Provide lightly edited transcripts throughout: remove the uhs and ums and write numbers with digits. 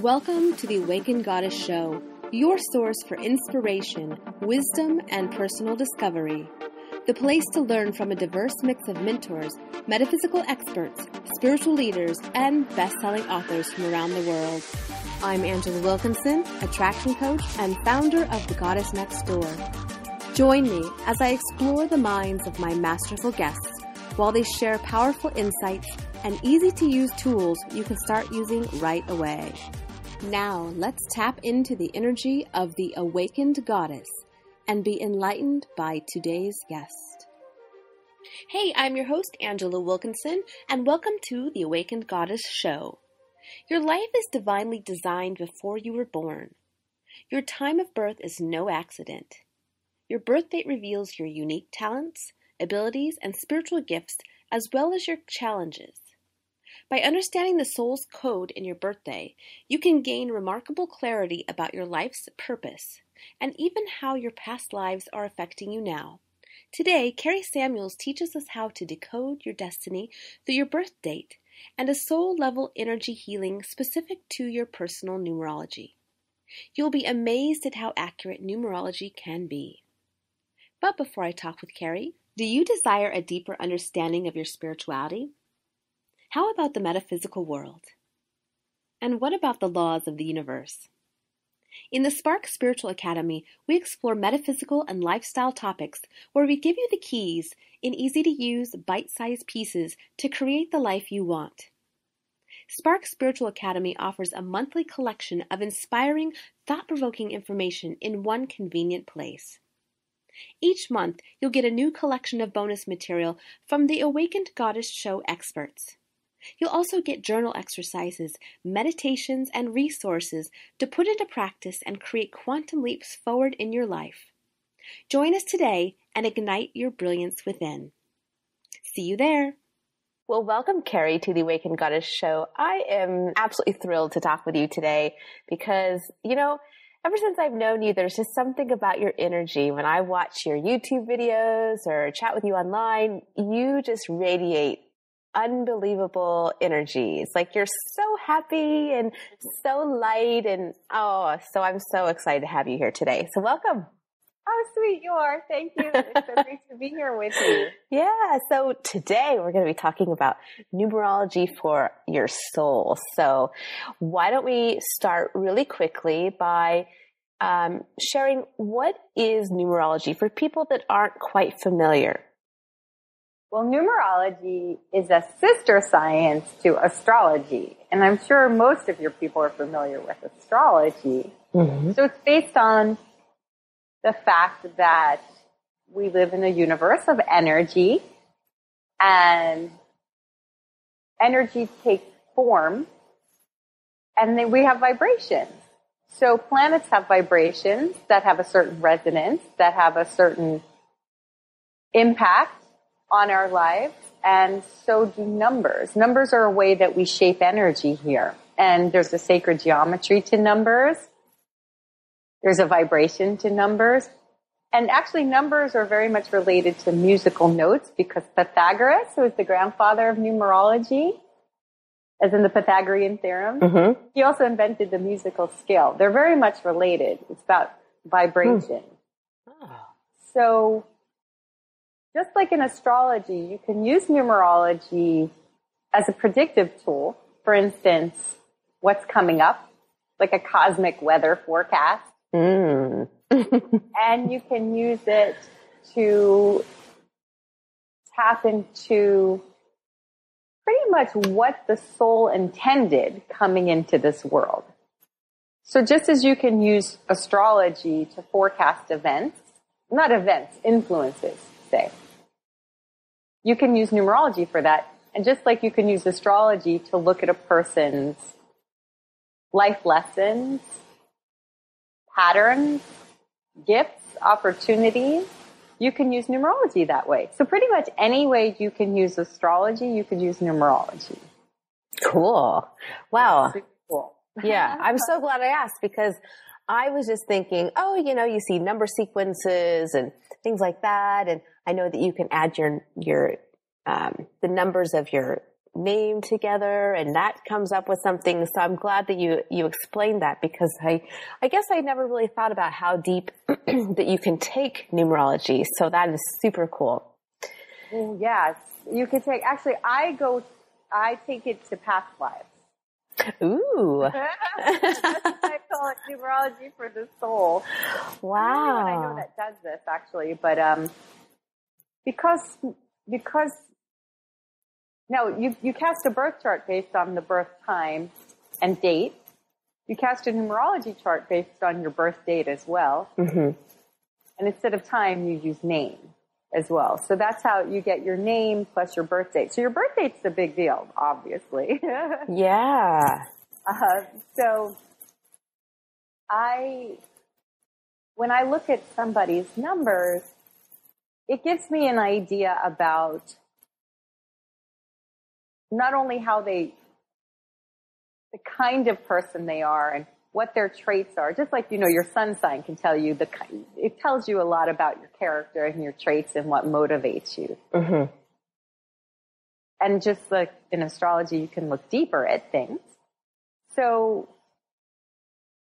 Welcome to the Awakened Goddess Show, your source for inspiration, wisdom, and personal discovery. The place to learn from a diverse mix of mentors, metaphysical experts, spiritual leaders, and best-selling authors from around the world. I'm Angela Wilkinson, attraction coach and founder of The Goddess Next Door. Join me as I explore the minds of my masterful guests while they share powerful insights and easy-to-use tools you can start using right away. Now, let's tap into the energy of the Awakened Goddess and be enlightened by today's guest. Hey, I'm your host, Angela Wilkinson, and welcome to the Awakened Goddess Show. Your life is divinely designed before you were born. Your time of birth is no accident. Your birth date reveals your unique talents, abilities, and spiritual gifts, as well as your challenges. By understanding the soul's code in your birthday, you can gain remarkable clarity about your life's purpose and even how your past lives are affecting you now. Today, Kari Samuels teaches us how to decode your destiny through your birth date and a soul-level energy healing specific to your personal numerology. You'll be amazed at how accurate numerology can be. But before I talk with Kari, do you desire a deeper understanding of your spirituality? How about the metaphysical world? And what about the laws of the universe? In the Spark Spiritual Academy, we explore metaphysical and lifestyle topics where we give you the keys in easy-to-use, bite-sized pieces to create the life you want. Spark Spiritual Academy offers a monthly collection of inspiring, thought-provoking information in one convenient place. Each month, you'll get a new collection of bonus material from the Awakened Goddess Show experts. You'll also get journal exercises, meditations, and resources to put into practice and create quantum leaps forward in your life. Join us today and ignite your brilliance within. See you there. Well, welcome, Kari, to the Awakened Goddess Show. I am absolutely thrilled to talk with you today because, ever since I've known you, there's just something about your energy. When I watch your YouTube videos or chat with you online, you just radiate unbelievable energies. Like you're so happy and so light and so I'm so excited to have you here today. So welcome. Oh, sweet you are. Thank you. It's so great to be here with you. Yeah. So today we're going to be talking about numerology for your soul. So why don't we start really quickly by sharing what is numerology for people that aren't quite familiar? Well, numerology is a sister science to astrology. And I'm sure most of your people are familiar with astrology. Mm-hmm. So it's based on the fact that we live in a universe of energy, and energy takes form, and then we have vibrations. So planets have vibrations that have a certain resonance, that have a certain impact on our lives, and so do numbers. Numbers are a way that we shape energy here. And there's a sacred geometry to numbers. There's a vibration to numbers. And actually numbers are very much related to musical notes because Pythagoras, who is the grandfather of numerology, as in the Pythagorean theorem, mm-hmm. He also invented the musical scale. They're very much related. It's about vibration. Oh. So just like in astrology, you can use numerology as a predictive tool. For instance, what's coming up, like a cosmic weather forecast. Mm. And you can use it to tap into pretty much what the soul intended coming into this world. So just as you can use astrology to forecast influences, say. You can use numerology for that. And just like you can use astrology to look at a person's life lessons, patterns, gifts, opportunities, you can use numerology that way. So pretty much any way you can use astrology, you could use numerology. Cool. Wow. Super cool. Yeah. I'm so glad I asked because I was just thinking, you see number sequences and things like that. And I know that you can add the numbers of your name together and that comes up with something. So I'm glad that you explained that, because I guess I never really thought about how deep that you can take numerology. So that is super cool. Yes, you can take, actually, I take it to past lives. Ooh. That's what I call it, numerology for the soul. Wow. I know that does this actually, but because no, you cast a birth chart based on the birth time and date. You cast a numerology chart based on your birth date as well. Mm-hmm. And instead of time, you use name as well. So that's how you get your name plus your birth date. So your birth date's a big deal, obviously. Yeah. So when I look at somebody's numbers, it gives me an idea about not only the kind of person they are and what their traits are. Just like, your sun sign can tell you it tells you a lot about your character and your traits and what motivates you. Mm-hmm. And just like in astrology, you can look deeper at things. So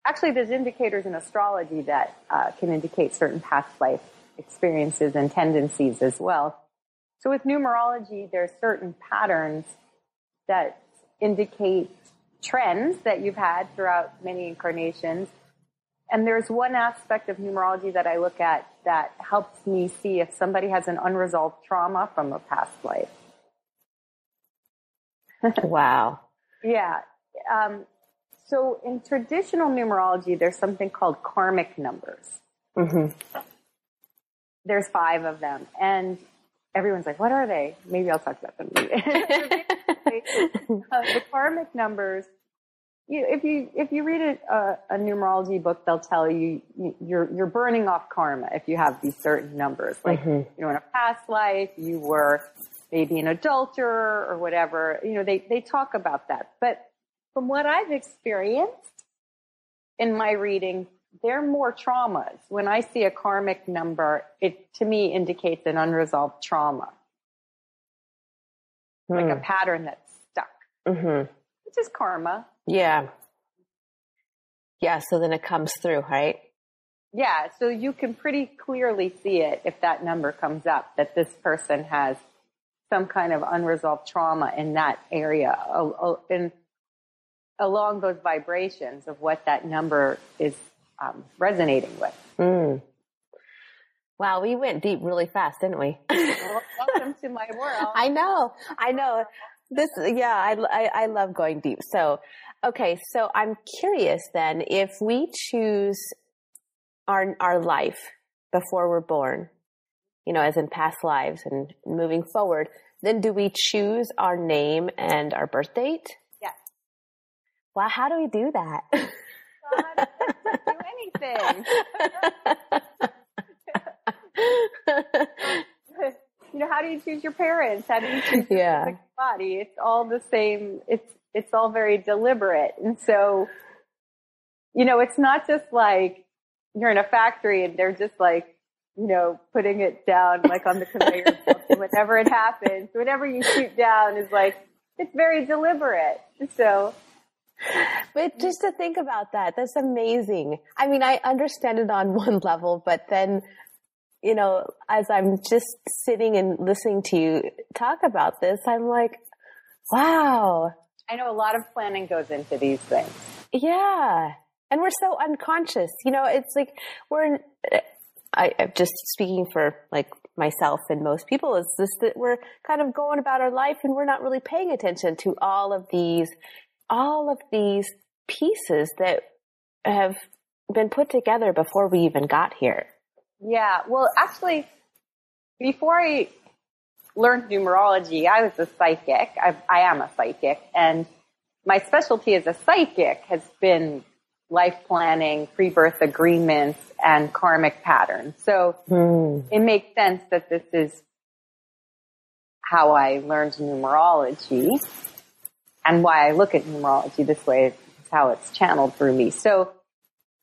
actually there's indicators in astrology that can indicate certain past life experiences and tendencies as well. So with numerology, there's certain patterns that indicate trends that you've had throughout many incarnations. And there's one aspect of numerology that I look at that helps me see if somebody has an unresolved trauma from a past life. Wow. Yeah. So in traditional numerology, there's something called karmic numbers. Mm-hmm. There's 5 of them. And everyone's like, what are they? Maybe I'll talk about them later. The karmic numbers, if you read a numerology book, they'll tell you you're burning off karma if you have these certain numbers. Like, mm-hmm. In a past life, you were maybe an adulterer or whatever. They talk about that. But from what I've experienced in my reading, they're more traumas. When I see a karmic number, it to me indicates an unresolved trauma. Like a pattern that's stuck. Mm-hmm. Which is karma. Yeah. Yeah, so then it comes through, right? Yeah, so you can pretty clearly see it if that number comes up, that this person has some kind of unresolved trauma in that area, along those vibrations of what that number is resonating with. Mm. Wow, we went deep really fast, didn't we? Well, welcome to my world. I know. I love going deep. So, okay, so I'm curious then, if we choose our life before we're born, as in past lives and moving forward, then do we choose our name and our birth date? Yes. Wow, how do we do that? God, let's do anything. How do you choose your parents? How do you choose your body? It's all the same. It's all very deliberate. And so, it's not just like you're in a factory and they're just like, putting it down like on the conveyor belt. Whenever it happens, whenever you shoot down is like, it's very deliberate. So. But just to think about that's amazing. I mean, I understand it on one level, but then, as I'm just sitting and listening to you talk about this, I'm like, wow. I know a lot of planning goes into these things. Yeah. And we're so unconscious. It's like I'm just speaking for like myself and most people, is just that we're kind of going about our life and we're not really paying attention to all of these pieces that have been put together before we even got here. Yeah. Well, actually, before I learned numerology, I was a psychic. I am a psychic, and my specialty as a psychic has been life planning, pre-birth agreements, and karmic patterns. So it makes sense that this is how I learned numerology and why I look at numerology this way. It's how it's channeled through me. So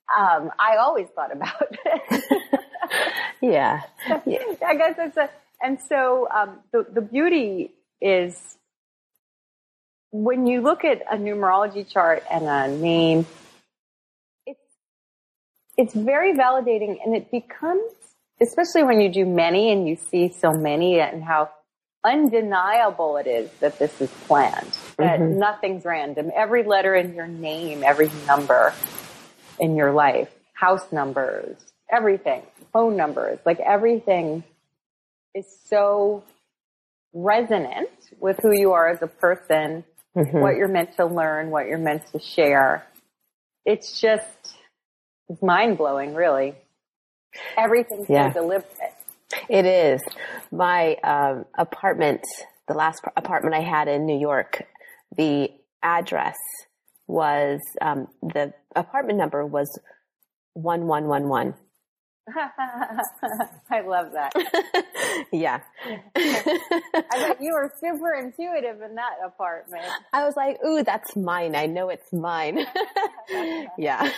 I always thought about it. Yeah. I guess and so the beauty is when you look at a numerology chart and a name, it's very validating, and it becomes, especially when you do many and you see so many, and how undeniable it is that this is planned, that nothing's random. Every letter in your name, every number in your life, house numbers, everything, phone numbers, like everything is so resonant with who you are as a person, what you're meant to learn, what you're meant to share. It's mind-blowing, really. Everything's so deliberate. It is. My apartment, the last apartment I had in New York, the address was, the apartment number was 1111. I love that. Yeah. I bet you were super intuitive in that apartment. I was like, ooh, that's mine. I know it's mine. Yeah.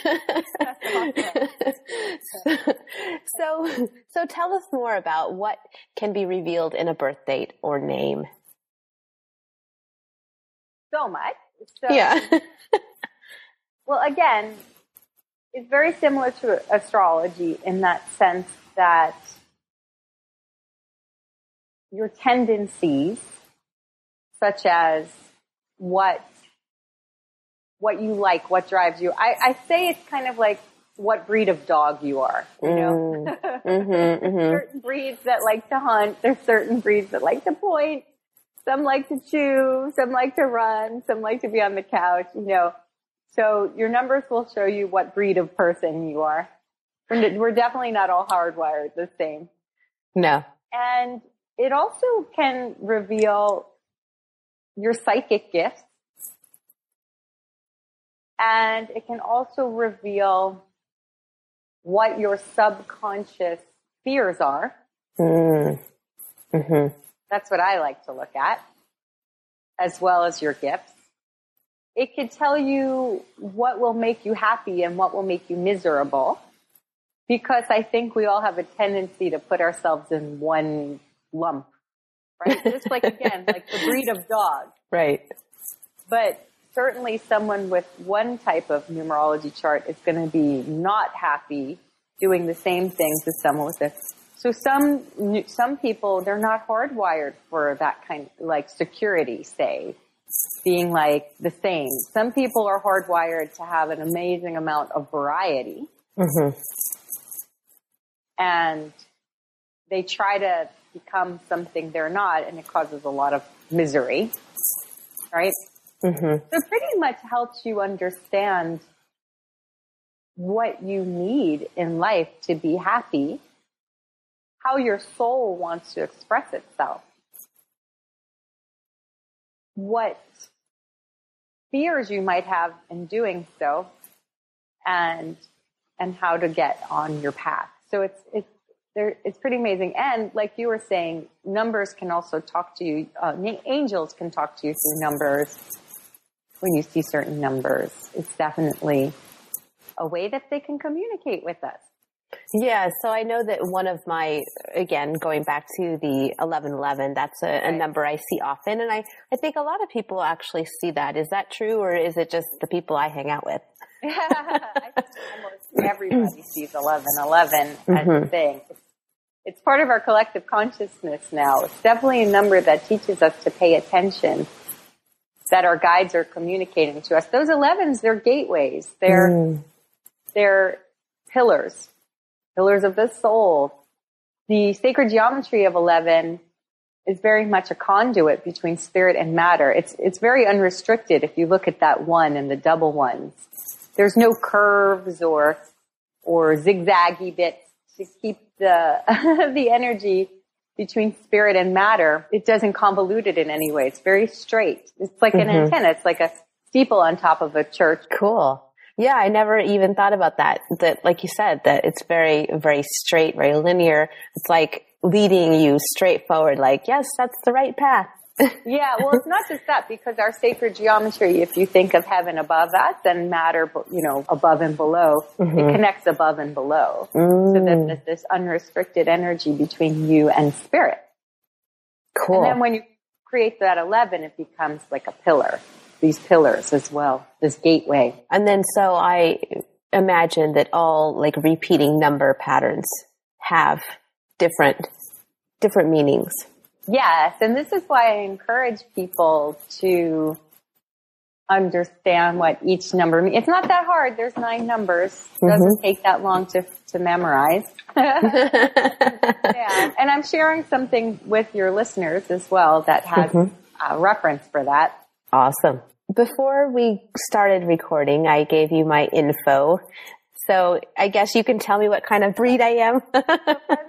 So tell us more about what can be revealed in a birth date or name. So much. Yeah. Well, again, it's very similar to astrology in that sense that your tendencies, such as what you like, what drives you. I say it's kind of like what breed of dog you are, you know? Certain breeds that like to hunt. There's certain breeds that like to point. Some like to chew. Some like to run. Some like to be on the couch, you know. So your numbers will show you what breed of person you are. We're definitely not all hardwired the same. No. And it also can reveal your psychic gifts. And it can also reveal what your subconscious fears are. That's what I like to look at, as well as your gifts. It could tell you what will make you happy and what will make you miserable, because I think we all have a tendency to put ourselves in one lump, right? Just like, again, like the breed of dog. Right. But certainly someone with one type of numerology chart is going to be not happy doing the same things as someone with this. So some people, they're not hardwired for that kind of like security, say, being like the same. Some people are hardwired to have an amazing amount of variety. And they try to become something they're not, and it causes a lot of misery, right? So it pretty much helps you understand what you need in life to be happy, how your soul wants to express itself, what fears you might have in doing so, and how to get on your path. So it's pretty amazing. And like you were saying, numbers can also talk to you. Angels can talk to you through numbers. When you see certain numbers, it's definitely a way that they can communicate with us. Yeah, so I know that one of my, again, going back to the 1111, that's a number I see often, and I think a lot of people actually see that. Is that true, or is it just the people I hang out with? I think almost everybody sees 1111 as a thing. It's part of our collective consciousness now. It's definitely a number that teaches us to pay attention, that our guides are communicating to us. Those 11s, they're gateways. They're pillars of the soul. The sacred geometry of 11 is very much a conduit between spirit and matter. It's very unrestricted if you look at that one and the double ones. There's no curves or zigzaggy bits to keep the the energy between spirit and matter. It doesn't convolute it in any way. It's very straight. It's like an antenna. It's like a steeple on top of a church. Cool. Yeah, I never even thought about that. That, like you said, that it's very, very straight, very linear. It's like leading you straight forward. Like, yes, that's the right path. Yeah, well, it's not just that, because our sacred geometry, if you think of heaven above us and matter, above and below, it connects above and below. So that there's this unrestricted energy between you and spirit. Cool. And then when you create that 11, it becomes like a pillar. these pillars as well, this gateway. And then so I imagine that all like repeating number patterns have different meanings. Yes, and this is why I encourage people to understand what each number means. It's not that hard. There's 9 numbers. It doesn't take that long to memorize. Yeah, and I'm sharing something with your listeners as well that has a reference for that. Awesome. Before we started recording, I gave you my info. So I guess you can tell me what kind of breed I am. Let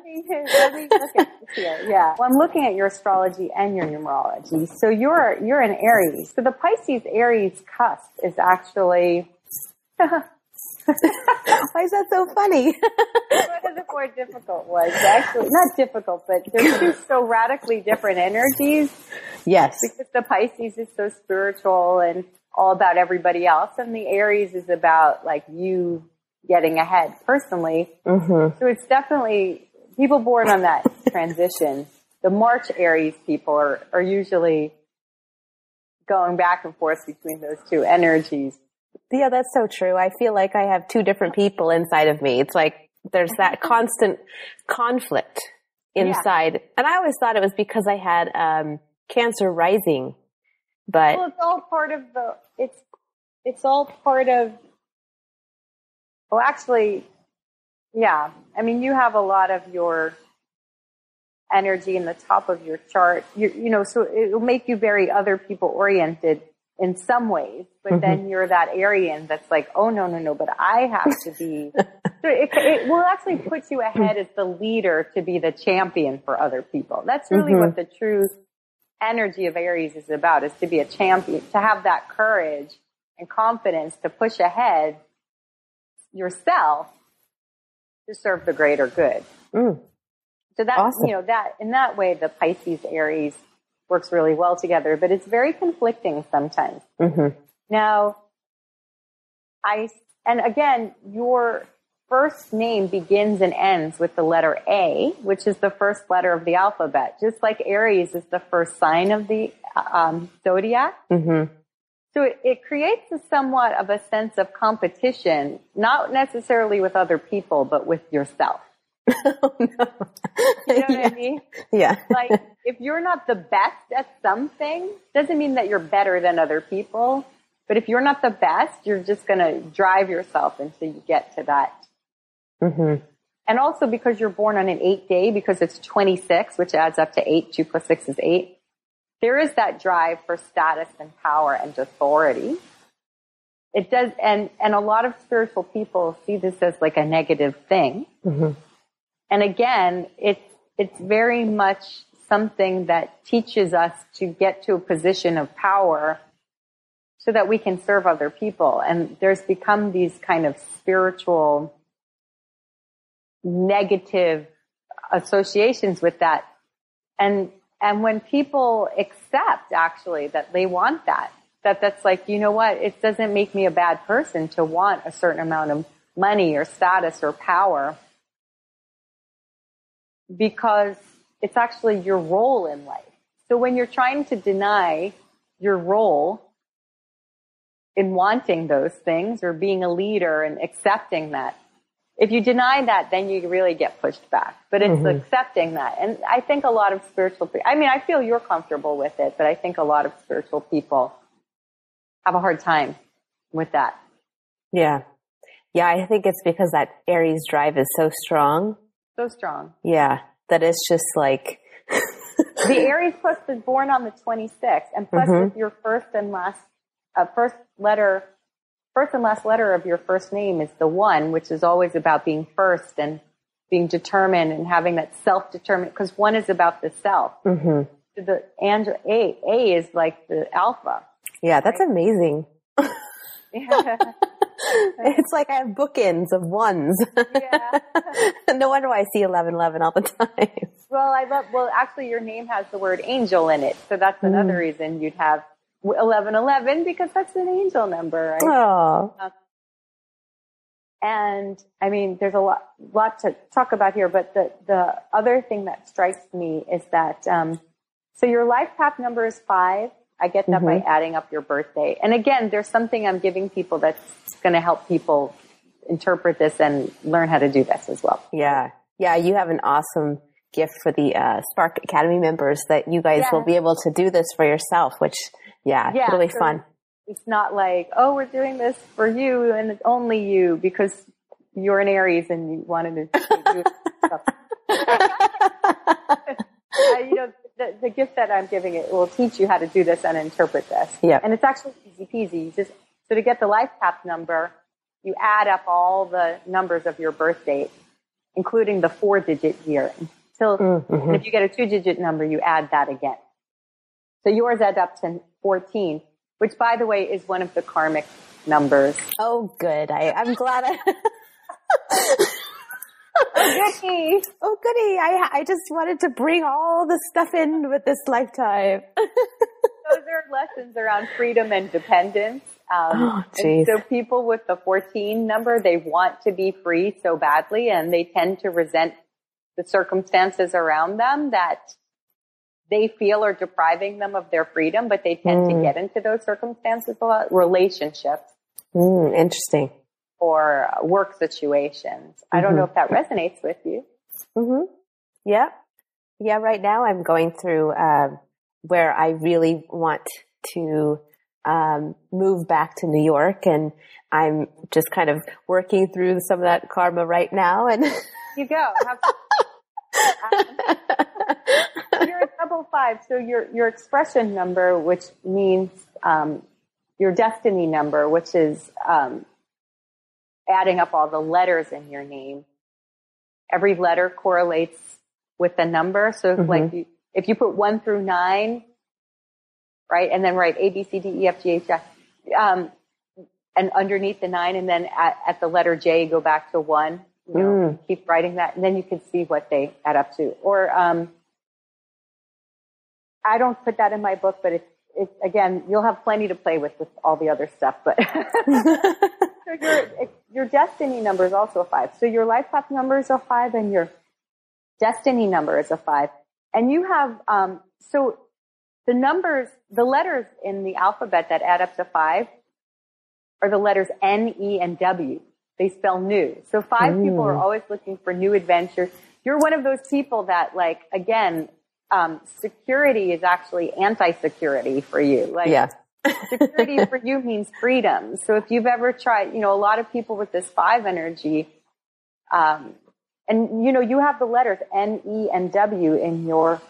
me look at this here. Yeah. Well, I'm looking at your astrology and your numerology. So you're an Aries. So the Pisces Aries cusp is actually why is that so funny? One of the more difficult ones, actually. Not difficult, but they're two so radically different energies. Yes. Because the Pisces is so spiritual and all about everybody else, and the Aries is about like you getting ahead personally. So it's definitely people born on that transition. The March Aries people are usually going back and forth between those two energies. Yeah, that's so true. I feel like I have 2 different people inside of me. It's like there's that constant conflict inside. Yeah. And I always thought it was because I had Cancer rising. But well, it's all part of it's all part of well, actually, yeah. I mean, you have a lot of your energy in the top of your chart. You know, so it'll make you very other people oriented in some ways, but then you're that Aryan that's like, oh, no, but I have to be. So it will actually put you ahead as the leader to be the champion for other people. That's really what the true energy of Aries is about, is to be a champion, to have that courage and confidence to push ahead yourself to serve the greater good. So that, awesome. You know, that in that way, the Pisces Aries works really well together, but it's very conflicting sometimes. Now, and again, your first name begins and ends with the letter A, which is the first letter of the alphabet, just like Aries is the first sign of the zodiac. So it creates somewhat of a sense of competition, not necessarily with other people, but with yourself. Oh, no. You know what I mean? Yeah. Like, if you're not the best at something, doesn't mean that you're better than other people. But if you're not the best, you're just going to drive yourself until you get to that. And also because you're born on an 8 day, because it's 26, which adds up to 8, 2 plus 6 is 8. There is that drive for status and power and authority. It does, and a lot of spiritual people see this as like a negative thing. And again, it's very much something that teaches us to get to a position of power so that we can serve other people. And there's become these kind of spiritual negative associations with that. And when people accept actually that they want that's like, you know what, it doesn't make me a bad person to want a certain amount of money or status or power, because it's actually your role in life. So when you're trying to deny your role in wanting those things or being a leader and accepting that, if you deny that, then you really get pushed back. But it's accepting that. And I think a lot of spiritual people, I mean, I feel you're comfortable with it, but I think a lot of spiritual people have a hard time with that. Yeah. Yeah, I think it's because that Aries drive is so strong. So strong. Yeah, that it's just like... The Aries plus is born on the 26th, and plus with your first and last letter of your first name is the 1, which is always about being first and being determined and having that self-determined, because 1 is about the self. So A is like the alpha. Yeah, that's amazing. It's like I have bookends of 1s. Yeah. No wonder why I see 1111 all the time. Well, actually your name has the word angel in it. So that's another reason you'd have 1111, because that's an angel number, right? Oh. And I mean, there's a lot to talk about here, but the other thing that strikes me is that, so your life path number is 5, I get that by adding up your birthday. And again, there's something I'm giving people that's going to help people interpret this and learn how to do this as well. Yeah. Yeah. You have an awesome gift for the Spark Academy members that you guys will be able to do this for yourself, which, really so fun. It's not like, oh, we're doing this for you and it's only you because you're an Aries and you wanted to do stuff. The gift that I'm giving it will teach you how to do this and interpret this. Yeah. And it's actually easy peasy. So to get the life path number, you add up all the numbers of your birth date, including the 4-digit year. And if you get a 2-digit number, you add that again. So yours adds up to 14, which, by the way, is one of the karmic numbers. Oh, good. I'm glad Oh, goody. I just wanted to bring all the stuff in with this lifetime. Those are lessons around freedom and dependence. And so people with the 14 number, they want to be free so badly, and they tend to resent the circumstances around them that they feel are depriving them of their freedom, but they tend to get into those circumstances a lot. Relationships. Interesting. Or work situations. I don't know if that resonates with you. Yeah. Yeah. Right now I'm going through, where I really want to, move back to New York, and I'm just kind of working through some of that karma right now. And you go. You're a double 5. So your expression number, which means, your destiny number, which is, adding up all the letters in your name. Every letter correlates with the number. So if you put 1 through 9, right, and then write A, B, C, D, E, F, G, H, I, and underneath the 9, and then at the letter J, go back to 1, keep writing that, and then you can see what they add up to. Or, I don't put that in my book, but it's again, you'll have plenty to play with all the other stuff, but so your destiny number is also a 5. So your life path number is a 5 and your destiny number is a 5. And you have, so the letters in the alphabet that add up to 5 are the letters N, E, and W. They spell new. So 5 people are always looking for new adventures. You're one of those people that, like, again, security is actually anti-security for you. Like, security for you means freedom. So if you've ever tried, a lot of people with this 5 energy, and you have the letters N, E, and W in your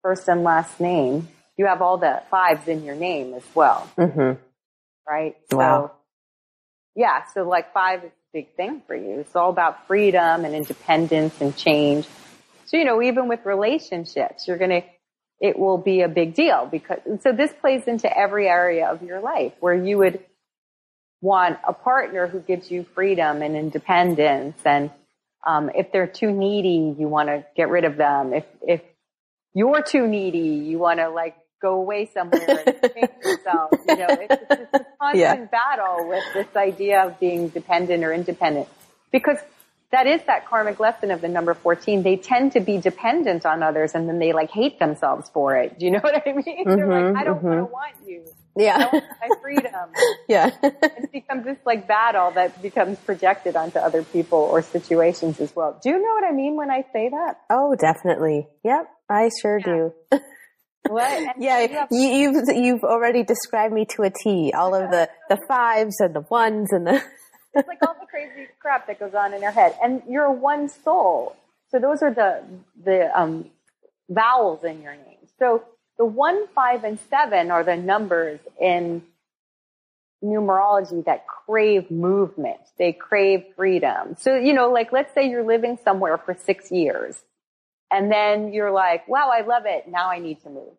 first and last name. You have all the 5s in your name as well. Right? Wow. So like 5 is a big thing for you. It's all about freedom and independence and change. So, even with relationships, it will be a big deal so this plays into every area of your life where you would want a partner who gives you freedom and independence. And, if they're too needy, you want to get rid of them. If you're too needy, you want to go away somewhere and change yourself. It's a constant battle with this idea of being dependent or independent, because that is that karmic lesson of the number 14. They tend to be dependent on others, and then they hate themselves for it. Do you know what I mean? They're like, I don't want you. I want my freedom. It becomes this battle that becomes projected onto other people or situations as well. Do you know what I mean when I say that? Oh, definitely. Yep, I sure do. What? You've already described me to a T. All of the 5s and the 1s and the. It's like all the crazy crap that goes on in their head. And you're a one soul. So those are the vowels in your name. So the 1, 5, and 7 are the numbers in numerology that crave movement. They crave freedom. So, let's say you're living somewhere for 6 years. And then you're like, wow, I love it. Now I need to move.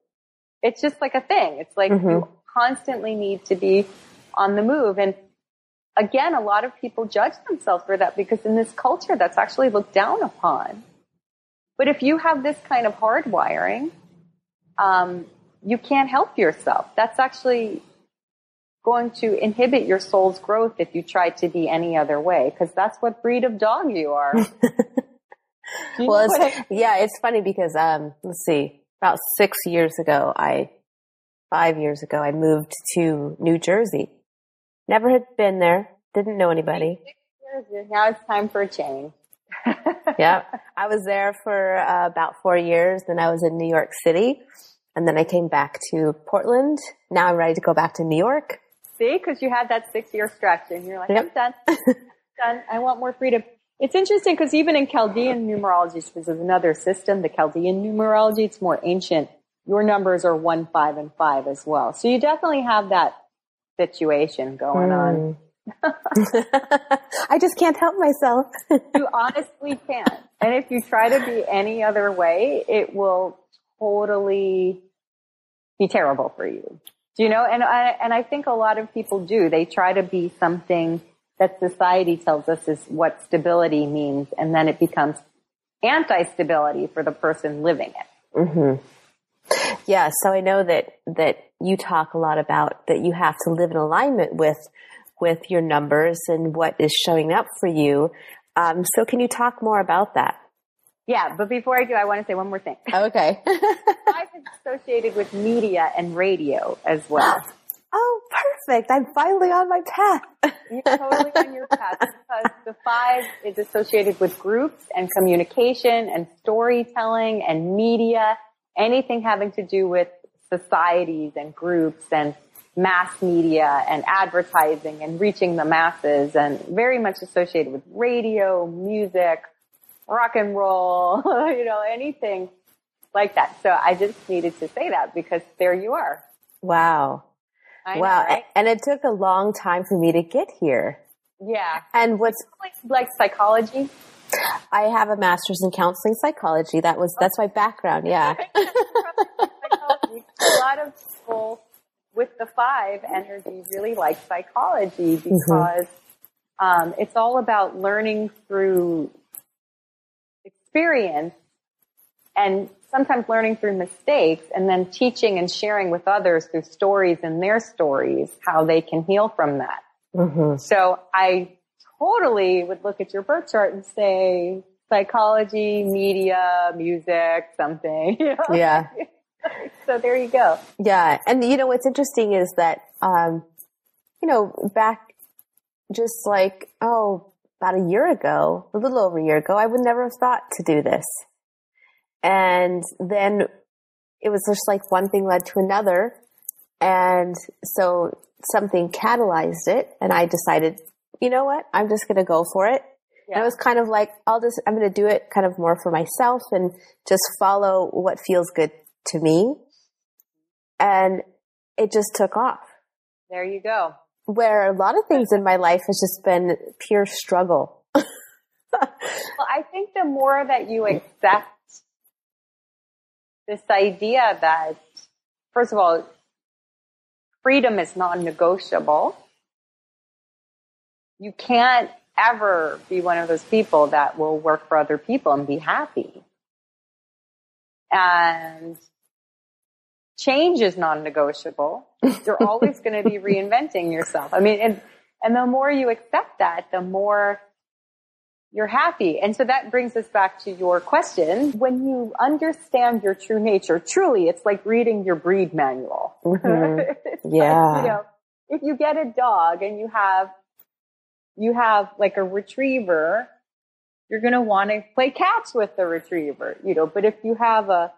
It's just like a thing. It's like you constantly need to be on the move. And again, a lot of people judge themselves for that because in this culture, that's actually looked down upon. But if you have this kind of hardwiring, you can't help yourself. That's actually going to inhibit your soul's growth if you try to be any other way, because that's what breed of dog you are. Well, it's funny because, let's see, about 6 years ago, I 5 years ago, I moved to New Jersey. Never had been there. Didn't know anybody. Now it's time for a change. Yeah. I was there for about 4 years. Then I was in New York City. And then I came back to Portland. Now I'm ready to go back to New York. See, because you had that 6-year stretch and you're like, Yep. I'm done. I want more freedom. It's interesting because even in Chaldean numerology, which is another system, the Chaldean numerology, it's more ancient. Your numbers are 1, 5, and 5 as well. So you definitely have that situation going on. I just can't help myself. You honestly can't. And if you try to be any other way, it will totally be terrible for you. Do you know? And I think a lot of people do. They try to be something that society tells us is what stability means, and then it becomes anti-stability for the person living it. Mm-hmm. Yeah, so I know that you talk a lot about that you have to live in alignment with your numbers and what is showing up for you. So can you talk more about that? Yeah, but before I do, I want to say one more thing. Okay. 5 is associated with media and radio as well. Oh, perfect. I'm finally on my path. You're totally on your path because the 5 is associated with groups and communication and storytelling and media, anything having to do with societies and groups and mass media and advertising and reaching the masses, and very much associated with radio, music, rock and roll, anything like that. So I just needed to say that because there you are. Wow. I know, wow. right? And it took a long time for me to get here. Yeah. And what's like psychology? I have a master's in counseling psychology. That's my background. Yeah. Psychology. A lot of people with the 5 energy really like psychology because it's all about learning through experience and sometimes learning through mistakes and then teaching and sharing with others through stories and their stories how they can heal from that. Mm-hmm. So I totally would look at your birth chart and say psychology, media, music, something. Yeah. So there you go. Yeah. And what's interesting is that, back just like, about a year ago, a little over a year ago, I would never have thought to do this. And then it was just like one thing led to another. And so something catalyzed it. And I decided, you know what? I'm just going to go for it. Yeah. And it was kind of like, I'm going to do it kind of more for myself and just follow what feels good to me. And it just took off. There you go. Where a lot of things in my life has just been pure struggle. Well, I think the more that you accept this idea that, first of all, freedom is non-negotiable. You can't ever be one of those people that will work for other people and be happy. And change is non-negotiable. You're always going to be reinventing yourself. I mean, and the more you accept that, the more you're happy. And so that brings us back to your question. When you understand your true nature, truly, it's like reading your breed manual. Mm-hmm. Yeah. Like, if you get a dog and you have like a retriever, you're going to want to play catch with the retriever, but if you have a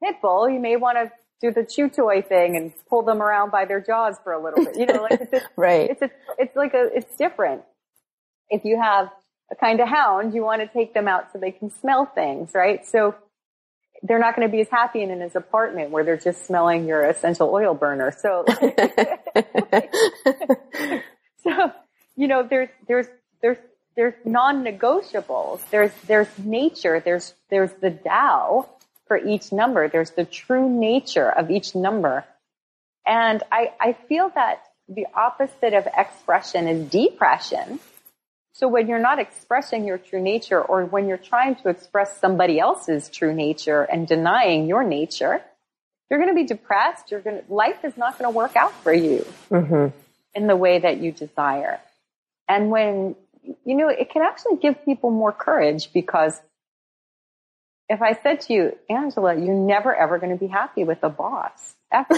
pit bull, you may want to do the chew toy thing and pull them around by their jaws for a little bit, right. It's different. If you have a kind of hound, you want to take them out so they can smell things, right? So they're not going to be as happy in his apartment where they're just smelling your essential oil burner. So, there's non-negotiables. There's nature. There's the Tao for each number. There's the true nature of each number. And I feel that the opposite of expression is depression. So when you're not expressing your true nature, or when you're trying to express somebody else's true nature and denying your nature, you're going to be depressed. Life is not going to work out for you in the way that you desire. And when, it can actually give people more courage because if I said to you, Angela, you're never ever going to be happy with a boss, ever.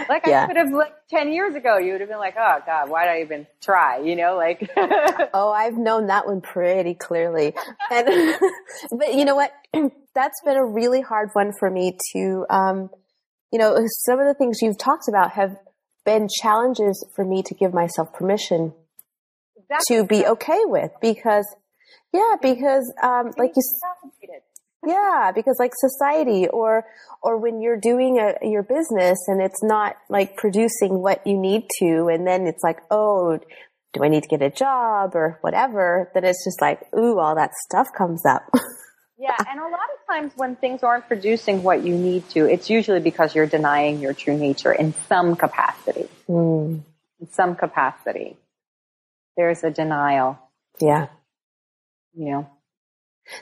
Like I could have, like 10 years ago, you would have been like, oh God, why did I even try? You know, like. Oh, I've known that one pretty clearly. And, but you know what? That's been a really hard one for me to, you know, some of the things you've talked about have been challenges for me to give myself permission to be okay with, because like you because like society or when you're doing your business and it's not like producing what you need to, and then it's like, oh, do I need to get a job or whatever? Then it's just like, ooh, all that stuff comes up. Yeah. And a lot of times when things aren't producing what you need to, it's usually because you're denying your true nature in some capacity. In some capacity. There's a denial. Yeah. You know.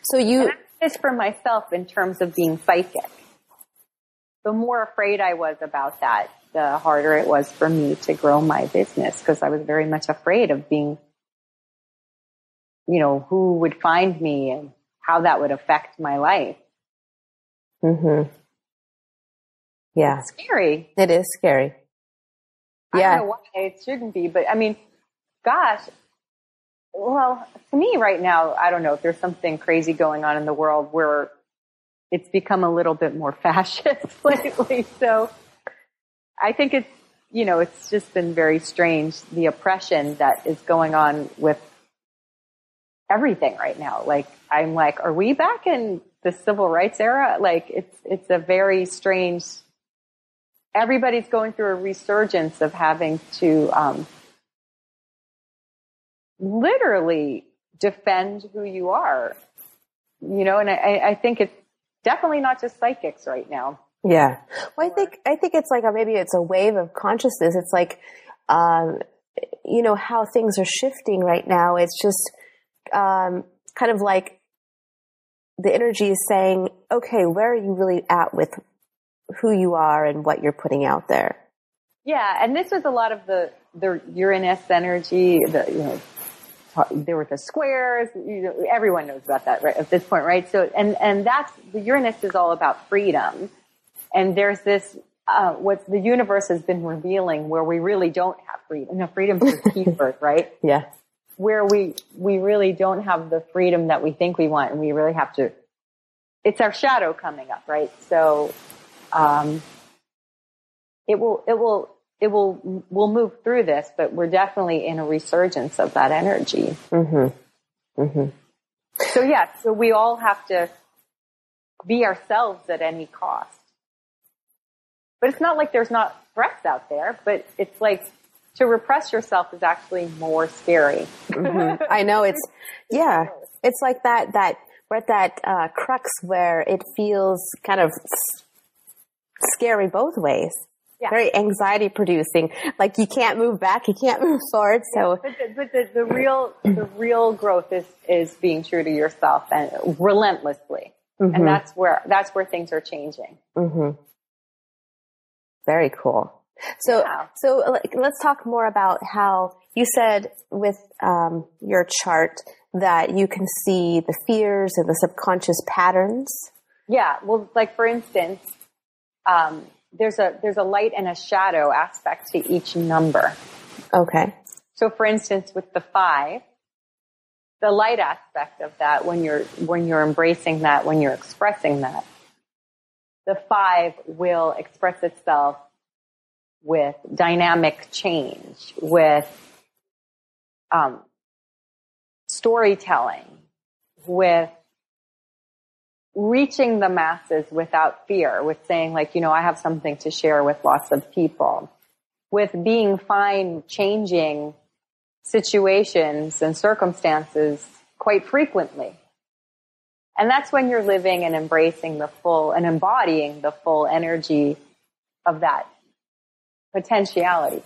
So you... And this for myself in terms of being psychic. The more afraid I was about that, the harder it was for me to grow my business, because I was very much afraid of being, you know, who would find me and how that would affect my life. Yeah. It's scary. It is scary. Yeah. I don't know why it shouldn't be, but I mean, gosh, well, to me right now, I don't know if there's something crazy going on in the world where it's become a little bit more fascist lately. So I think it's, you know, it's just been very strange, the oppression that is going on with everything right now. Like, I'm like, are we back in the civil rights era? Like, it's a very strange, everybody's going through a resurgence of having to, literally defend who you are, you know, and I think it's definitely not just psychics right now. Yeah. Well, I think it's like maybe it's a wave of consciousness. It's like, you know, how things are shifting right now. It's just kind of like the energy is saying, okay, where are you really at with who you are and what you're putting out there? Yeah. And this was a lot of the Uranus energy, you know, there were the squares, you know, everyone knows about that, right, at this point, right? So, and that's, the Uranus is all about freedom. And there's this, what the universe has been revealing where we really don't have freedom. No, freedom's the keyword, right? Yeah. Where we really don't have the freedom that we think we want, and we really have to, it's our shadow coming up, right? So, we'll move through this, but we're definitely in a resurgence of that energy. So yeah, so we all have to be ourselves at any cost. But it's not like there's not threats out there, but it's like to repress yourself is actually more scary. I know it's like that we're at that crux where it feels kind of scary both ways. Yeah. Very anxiety producing. Like you can't move back, you can't move forward. So, but the real growth is being true to yourself and relentlessly, and that's where things are changing. Very cool. So let's talk more about how you said with your chart that you can see the fears and the subconscious patterns. Yeah. Well, like for instance, there's a light and a shadow aspect to each number. Okay. So for instance, with the 5, the light aspect of that, when you're embracing that, when you're expressing that, the 5 will express itself with dynamic change, with storytelling, with reaching the masses without fear, with saying like, you know, I have something to share with lots of people, with being fine changing situations and circumstances quite frequently. And that's when you're living and embracing the full and embodying the full energy of that potentiality.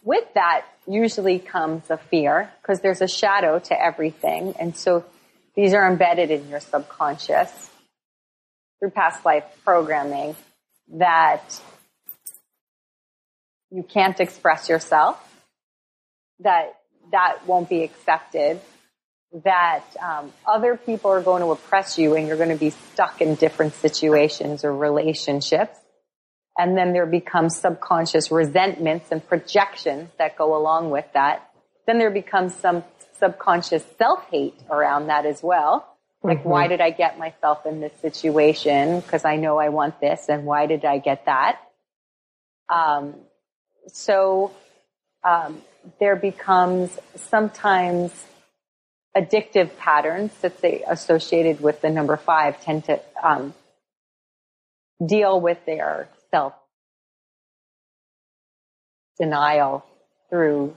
With that usually comes a fear, because there's a shadow to everything. And so these are embedded in your subconscious through past life programming that you can't express yourself, that won't be accepted, that other people are going to oppress you and you're going to be stuck in different situations or relationships. And then there becomes subconscious resentments and projections that go along with that. Then there becomes some subconscious self-hate around that as well. Like, why did I get myself in this situation? Because I know I want this, and why did I get that? There becomes sometimes addictive patterns that they associated with the number 5 tend to deal with their self-denial through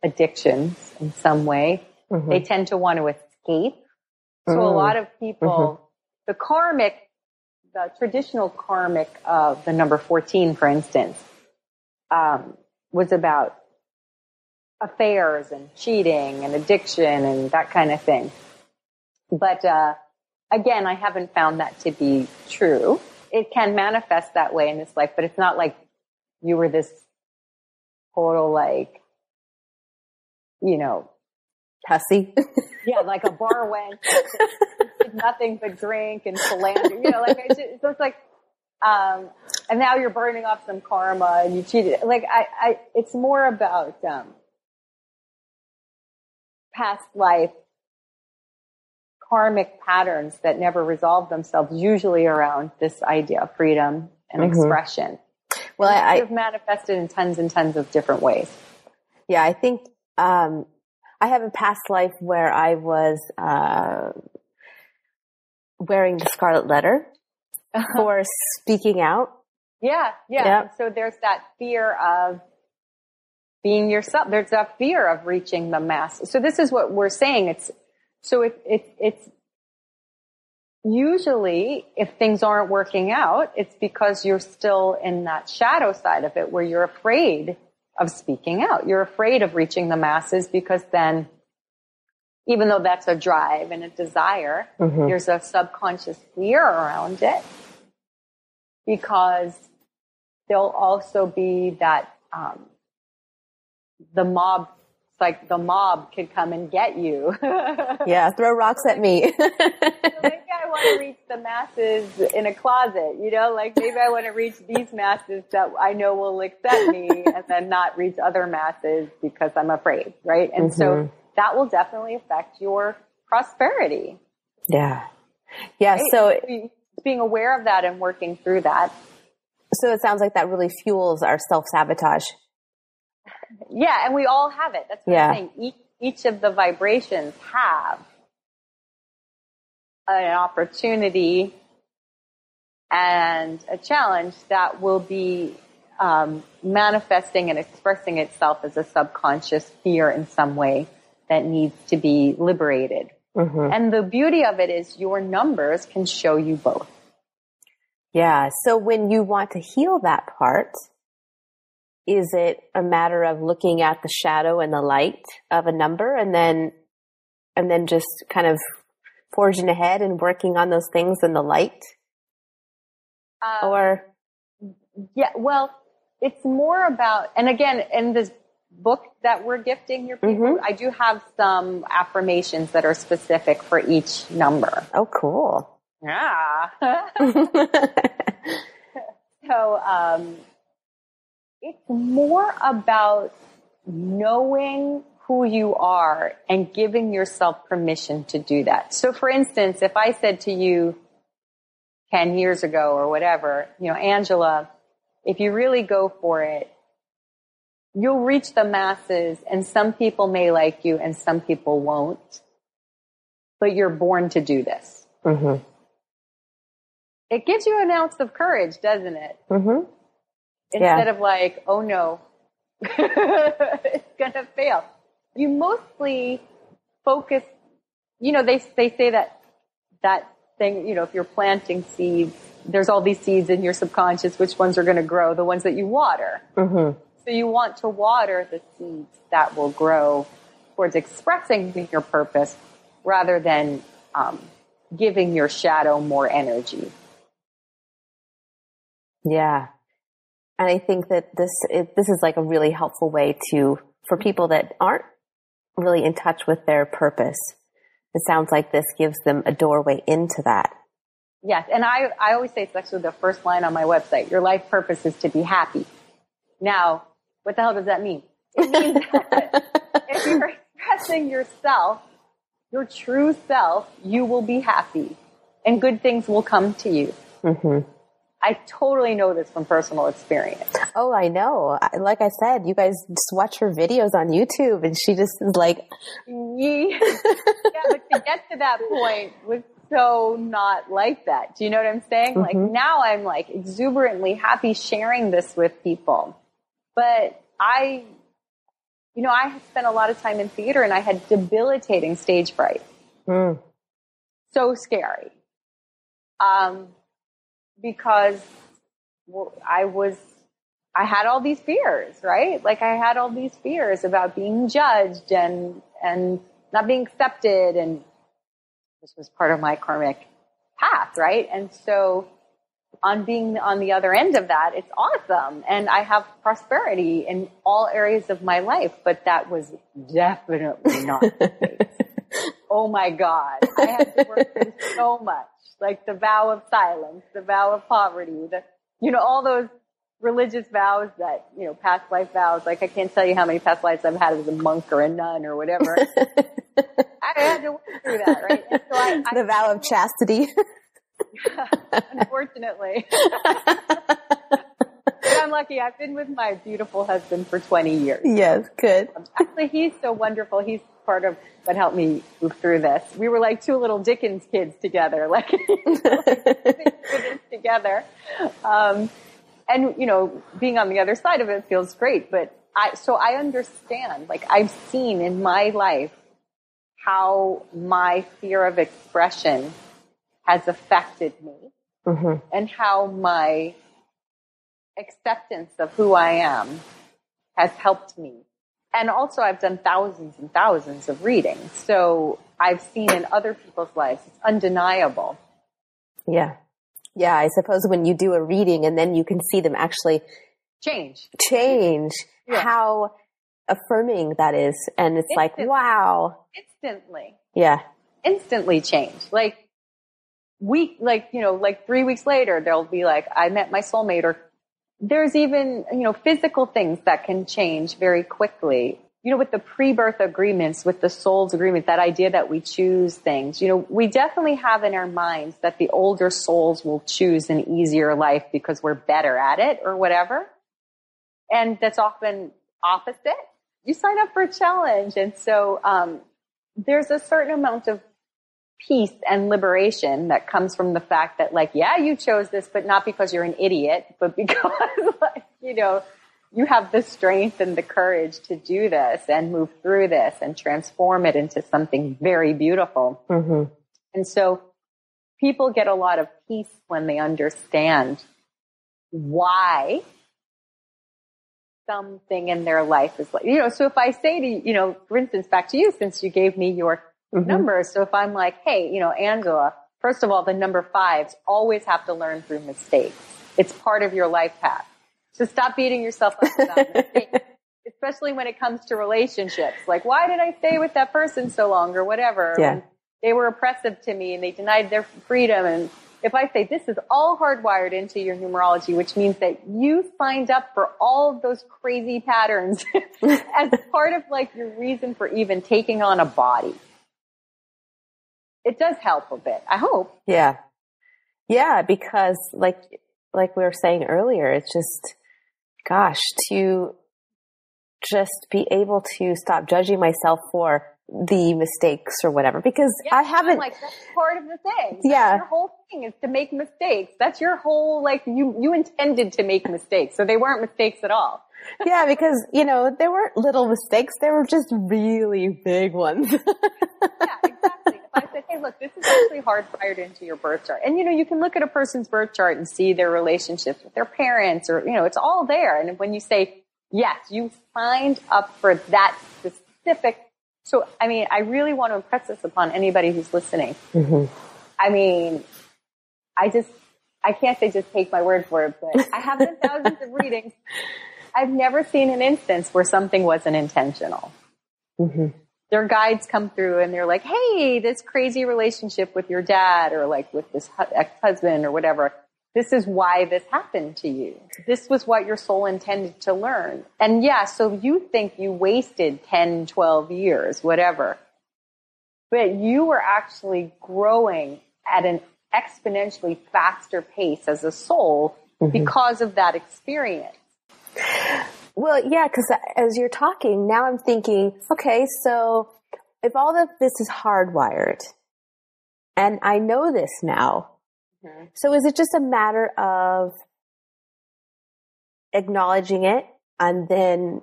addictions in some way. They tend to want to escape. So a lot of people, the traditional karmic of the number 14, for instance, was about affairs and cheating and addiction and that kind of thing. But again, I haven't found that to be true. It can manifest that way in this life, but it's not like you were this total, like, you know, hussy. Yeah, like a bar wench, did nothing but drink and philander. You know, like it's like, and now you're burning off some karma and you cheated. Like it's more about past life karmic patterns that never resolve themselves, usually around this idea of freedom and expression. Well, I've manifested in tons and tons of different ways. Yeah, I think I have a past life where I was wearing the scarlet letter for speaking out. Yeah. Yep. So there's that fear of being yourself. There's that fear of reaching the mass. So this is what we're saying. It's usually if things aren't working out, it's because you're still in that shadow side of it where you're afraid of speaking out. You're afraid of reaching the masses because then, even though that's a drive and a desire, there's a subconscious fear around it because there'll also be that, the mob could come and get you. Yeah, throw rocks at me. So maybe I want to reach the masses in a closet, you know, like maybe I want to reach these masses that I know will accept me and then not reach other masses because I'm afraid, right? And so that will definitely affect your prosperity. Yeah. Yeah. Right? So being aware of that and working through that. So it sounds like that really fuels our self-sabotage. Yeah, and we all have it. That's what I'm saying. Each of the vibrations have an opportunity and a challenge that will be manifesting and expressing itself as a subconscious fear in some way that needs to be liberated. And the beauty of it is your numbers can show you both. Yeah. So when you want to heal that part, is it a matter of looking at the shadow and the light of a number and then just kind of forging ahead and working on those things in the light? Yeah, well, it's more about, and again, in this book that we're gifting your people, I do have some affirmations that are specific for each number. Oh, cool. Yeah. So, it's more about knowing who you are and giving yourself permission to do that. So for instance, if I said to you 10 years ago or whatever, you know, Angela, if you really go for it, you'll reach the masses and some people may like you and some people won't, but you're born to do this. It gives you an ounce of courage, doesn't it? Instead of like, oh no, it's going to fail. You mostly focus, you know, they say that thing, you know, if you're planting seeds, there's all these seeds in your subconscious, which ones are going to grow? The ones that you water. So you want to water the seeds that will grow towards expressing your purpose rather than giving your shadow more energy. Yeah. And I think that this is like a really helpful way for people that aren't really in touch with their purpose it sounds like this gives them a doorway into that. Yes. And I always say it's actually the first line on my website. Your life purpose is to be happy. Now, what the hell does that mean? It means that if you're expressing yourself, your true self, you will be happy and good things will come to you. Mm-hmm. I totally know this from personal experience. Oh, I know. Like I said, you guys just watch her videos on YouTube and she just is like... Yeah, but to get to that point was so not like that. Do you know what I'm saying? Mm-hmm. Like now I'm like exuberantly happy sharing this with people. But I had spent a lot of time in theater and I had debilitating stage fright. Mm. So scary. Because I had all these fears, right? Like I had all these fears about being judged and not being accepted. And this was part of my karmic path, right? And so on being on the other end of that, it's awesome. And I have prosperity in all areas of my life, but that was definitely not the case. Oh my God. I had to work through so much, like the vow of silence, the vow of poverty, all those religious vows that, past life vows. Like I can't tell you how many past lives I've had as a monk or a nun or whatever. I had to work through that, right? And so the vow of chastity. Unfortunately. But I'm lucky. I've been with my beautiful husband for 20 years. Yes, good. Actually, he's so wonderful. He's part of what helped me move through this. We were like two little Dickens kids together, like together. And, being on the other side of it feels great. But I understand, like I've seen in my life how my fear of expression has affected me, mm-hmm. and how my acceptance of who I am has helped me. And also I've done thousands and thousands of readings. So I've seen in other people's lives, it's undeniable. Yeah. Yeah. I suppose when you do a reading and then you can see them actually change, yeah. How affirming that is. And it's like, wow. Instantly. Yeah. Instantly change. Like 3 weeks later, they'll be like, I met my soulmate. Or there's even, physical things that can change very quickly. With the pre-birth agreements, with the soul's agreement, that idea that we choose things, we definitely have in our minds that the older souls will choose an easier life because we're better at it or whatever. And that's often opposite. You sign up for a challenge. And so, there's a certain amount of peace and liberation that comes from the fact that, like, yeah, you chose this, but not because you're an idiot, but because, you have the strength and the courage to do this and move through this and transform it into something very beautiful. Mm-hmm. And so people get a lot of peace when they understand why something in their life is like, so if I say to, for instance, back to you, since you gave me your mm-hmm. number. So if I'm like, hey, Angela, first of all, the number 5s always have to learn through mistakes. It's part of your life path. So stop beating yourself up about mistakes, especially when it comes to relationships. Like, why did I stay with that person so long or whatever? Yeah. And they were oppressive to me and they denied their freedom. And if I say this is all hardwired into your numerology, which means that you signed up for all of those crazy patterns as part of like your reason for even taking on a body. It does help a bit, I hope. Yeah. Yeah, because like we were saying earlier, it's just, gosh, to just be able to stop judging myself for the mistakes or whatever, because I haven't. Like, that's part of the thing. Yeah. Your whole thing is to make mistakes. That's your whole, like, you intended to make mistakes. So they weren't mistakes at all. Yeah, because, they weren't little mistakes. They were just really big ones. Yeah, exactly. If I said, hey, look, this is actually hardwired into your birth chart. And, you can look at a person's birth chart and see their relationships with their parents or, it's all there. And when you say, yes, you signed up for that specific. So, I really want to impress this upon anybody who's listening. Mm-hmm. I can't say just take my word for it, but I have done thousands of readings. I've never seen an instance where something wasn't intentional. Mm-hmm. their guides come through and they're like, hey, this crazy relationship with your dad or like with this ex-husband or whatever, this is why this happened to you. This was what your soul intended to learn. And yeah, so you think you wasted 10, 12 years, whatever. But you were actually growing at an exponentially faster pace as a soul because of that experience. Well, yeah, because as you're talking, now I'm thinking, okay, so if all of this is hardwired, and I know this now, so is it just a matter of acknowledging it and then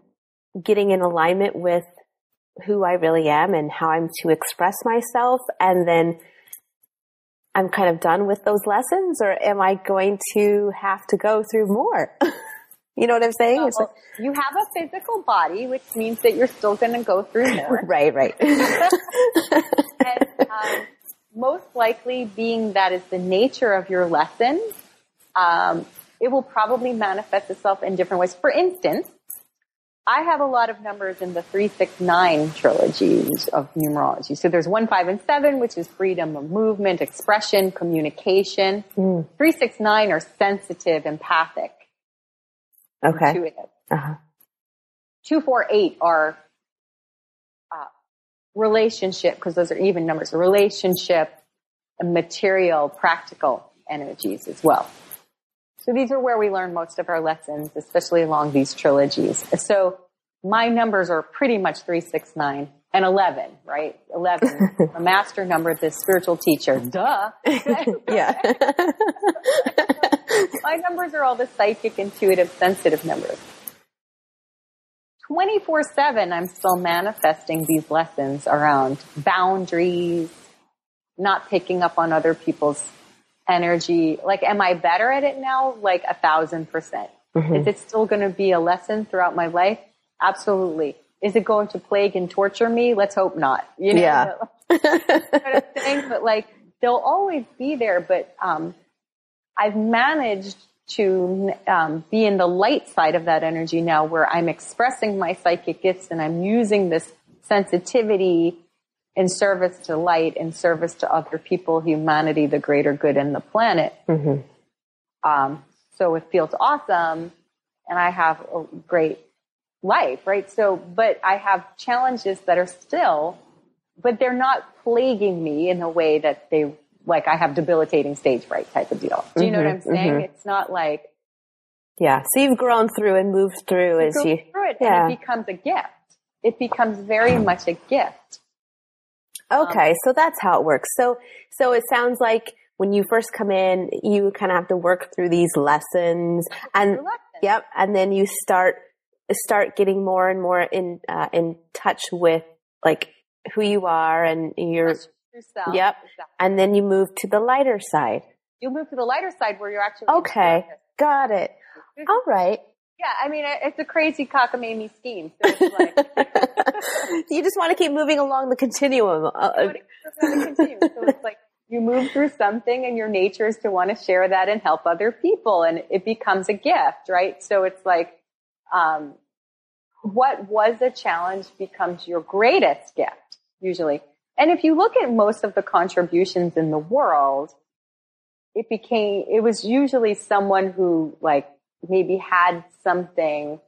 getting in alignment with who I really am and how I'm to express myself, and then I'm kind of done with those lessons, or am I going to have to go through more? You know what I'm saying? Well, it's like, you have a physical body, which means that you're still going to go through more. Right. And most likely, being that is the nature of your lesson, it will probably manifest itself in different ways. For instance, I have a lot of numbers in the 369 trilogies of numerology. So there's 1, 5, and 7, which is freedom of movement, expression, communication. 369 are sensitive, empathic. Okay. Intuitive. 2, 4, 8 are relationship, because those are even numbers. Relationship, and material, practical energies as well. So these are where we learn most of our lessons, especially along these trilogies. So my numbers are pretty much 3, 6, 9, and 11, right? 11, a master number, the spiritual teacher. Duh. Yeah. My numbers are all the psychic, intuitive, sensitive numbers. 24/7, I'm still manifesting these lessons around boundaries, not picking up on other people's energy. Like, am I better at it now? Like 1,000%. Is it still going to be a lesson throughout my life? Absolutely. Is it going to plague and torture me? Let's hope not. You know, Yeah. you know what I'm saying? But like, they'll always be there. But I've managed to be in the light side of that energy now, where I'm expressing my psychic gifts and I'm using this sensitivity in service to light, in service to other people, humanity, the greater good, and the planet. So it feels awesome, and I have a great life, right? So, but I have challenges that are still, but they're not plaguing me in a way that they, like I have debilitating stage fright type of deal. Do you know what I'm saying? It's not like... Yeah. So you've grown through and moved through as you... through it, and it becomes a gift. It becomes very much a gift. Okay. So that's how it works. So it sounds like when you first come in, you kind of have to work through these lessons, and and then you start getting more and more in touch with like who you are and your yourself. Exactly. Exactly. And then you move to the lighter side. You'll move to the lighter side where you're actually okay. Got it. All right. Yeah, I mean, it's a crazy cockamamie scheme. So it's like you just want to keep moving along the continuum. So it's like you move through something, and your nature is to want to share that and help other people, and it becomes a gift, right? So it's like, what was a challenge becomes your greatest gift, usually. And if you look at most of the contributions in the world, it was usually someone who like maybe had something,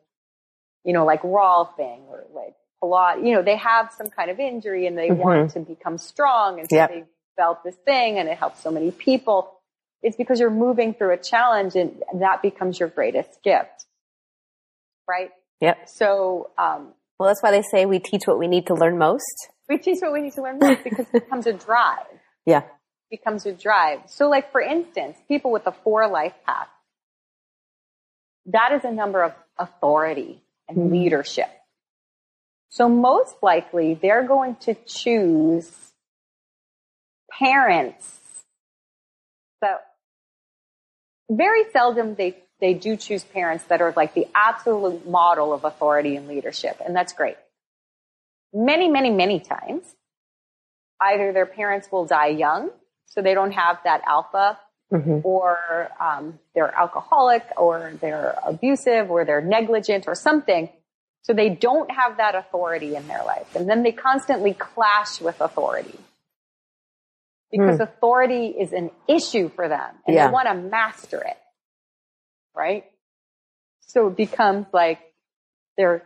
you know, like Rolfing or like Pilates, you know, they have some kind of injury and they want to become strong. And so they felt this thing, and it helps so many people. It's because you're moving through a challenge, and that becomes your greatest gift. Right? Yep. So, well, that's why they say we teach what we need to learn most. We teach what we need to learn most because it becomes a drive. Yeah. It becomes a drive. So like, for instance, people with a 4 life path, that is a number of authority and leadership. So most likely they're going to choose parents. So very seldom they do choose parents that are like the absolute model of authority and leadership. And that's great. Many, many, many times, either their parents will die young, so they don't have that alpha, or they're alcoholic, or they're abusive, or they're negligent, or something. So they don't have that authority in their life. And then they constantly clash with authority. Because authority is an issue for them. And they want to master it. Right? So it becomes like their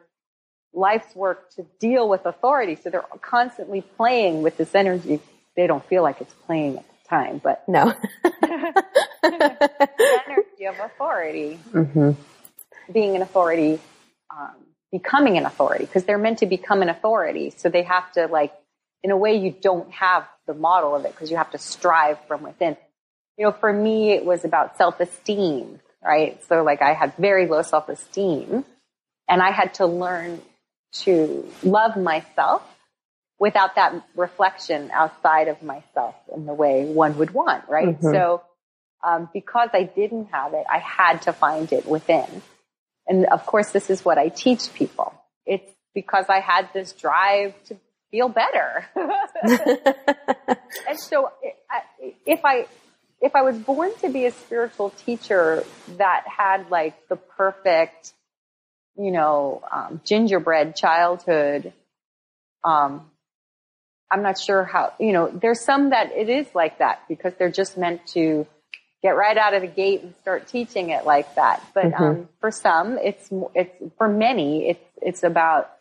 life's work to deal with authority. So they're constantly playing with this energy. They don't feel like it's playing at the time, but no. The energy of authority, being an authority, becoming an authority, because they're meant to become an authority. So they have to, like, in a way, you don't have the model of it because you have to strive from within. You know, for me, it was about self-esteem, right? So like I had very low self-esteem and I had to learn to love myself without that reflection outside of myself in the way one would want, right? So because I didn't have it, I had to find it within. And of course, this is what I teach people. It's because I had this drive to feel better. And so if I was born to be a spiritual teacher that had like the perfect, you know, gingerbread childhood, I'm not sure how, you know, there's some that it is like that because they're just meant to get right out of the gate and start teaching it like that. But, for some, it's for many, it's about,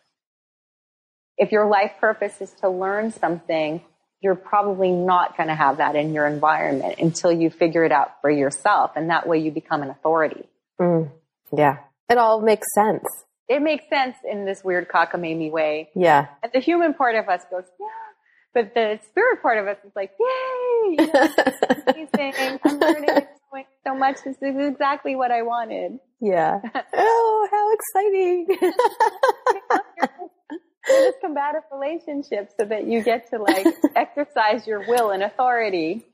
if your life purpose is to learn something, you're probably not going to have that in your environment until you figure it out for yourself. And that way you become an authority. Yeah. It all makes sense. It makes sense in this weird cockamamie way. Yeah. And the human part of us goes, yeah. But the spirit part of us is like, yay! You know, amazing. I'm learning so much. This is exactly what I wanted. Yeah. Oh, how exciting. In this combative relationship so that you get to like exercise your will and authority.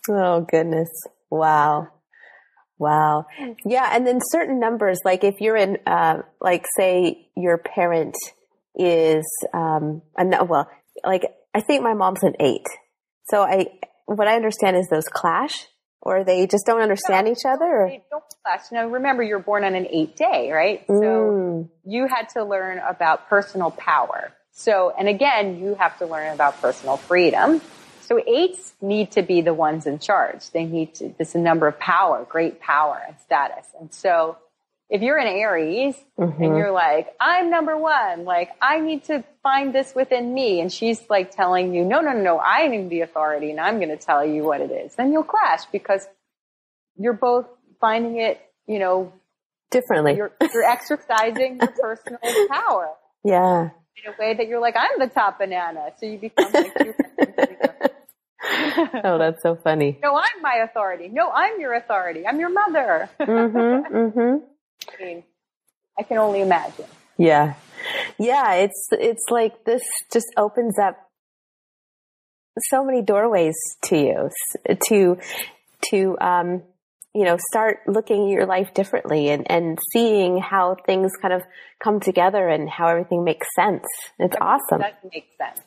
Oh goodness. Wow. Wow. Yeah. And then certain numbers, like if you're in, like say your parent is, like I think my mom's an 8. So what I understand is those clash or they just don't understand each other. Or? They don't clash. Now remember you're born on an 8 day, right? So you had to learn about personal power. So, and again, you have to learn about personal freedom. So 8s need to be the ones in charge. They need to, this is a number of power, great power and status. And so if you're an Aries and you're like, I'm number 1, like I need to find this within me. And she's like telling you, no, I am the authority and I'm going to tell you what it is. Then you'll clash because you're both finding it, you know, differently. You're exercising your personal power. Yeah. In a way that you're like, I'm the top banana. So you become like, oh, that's so funny. No, I'm my authority. No, I'm your authority. I'm your mother. I mean, I can only imagine. Yeah. Yeah. It's like this just opens up so many doorways to you to, you know, start looking at your life differently and seeing how things kind of come together and how everything makes sense. It's awesome. That makes sense.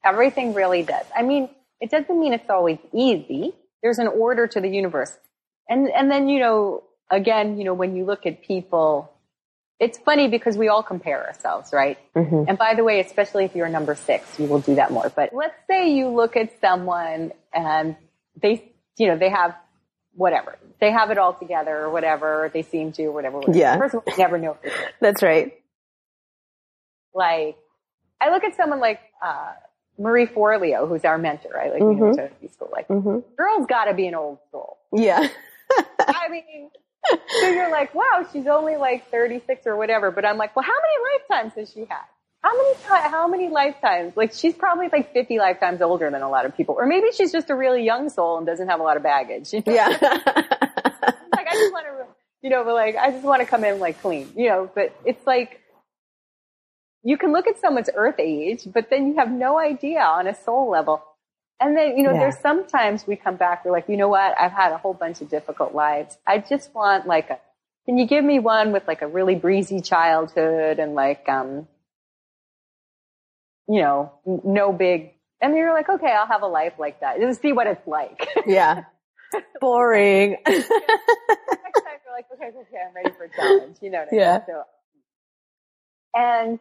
Everything really does. I mean, it doesn't mean it's always easy. There's an order to the universe. And then, you know, again, you know, when you look at people, it's funny because we all compare ourselves, right? And by the way, especially if you're number 6, you will do that more. But let's say you look at someone and they, you know, they have whatever. They have it all together or whatever. They seem to or whatever. Yeah. First of all, you never know for sure. That's right. Like, I look at someone like Marie Forleo, who's our mentor, right? Like, we went to school. Like, girl's got to be an old soul. Yeah. I mean, so you're like, wow, she's only like 36 or whatever. But I'm like, well, how many lifetimes has she had? How many lifetimes? Like, she's probably like 50 lifetimes older than a lot of people. Or maybe she's just a really young soul and doesn't have a lot of baggage. You know? Yeah. Like, I just want to, you know, but like, I just want to come in like clean, you know, but it's like, you can look at someone's earth age, but then you have no idea on a soul level. And then, you know, there's sometimes we come back, we're like, you know what? I've had a whole bunch of difficult lives. I just want like can you give me one with like a really breezy childhood and like, you know, no big, and you're like, okay, I'll have a life like that. Just see what it's like. Yeah. Boring. Next time you're like, okay, I'm ready for a challenge. You know what I mean? So, And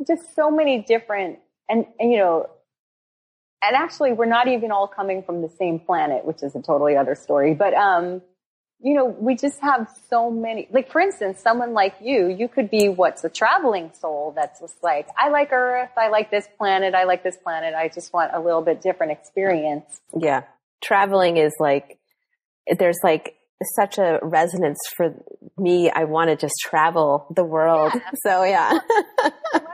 just so many different, and actually we're not even all coming from the same planet, which is a totally other story. But, we just have so many, like, for instance, someone like you could be what's a traveling soul that's just like, I like Earth, I like this planet, I just want a little bit different experience. Yeah. Traveling is like, there's like such a resonance for me. I want to just travel the world. Yeah. So yeah. I like that.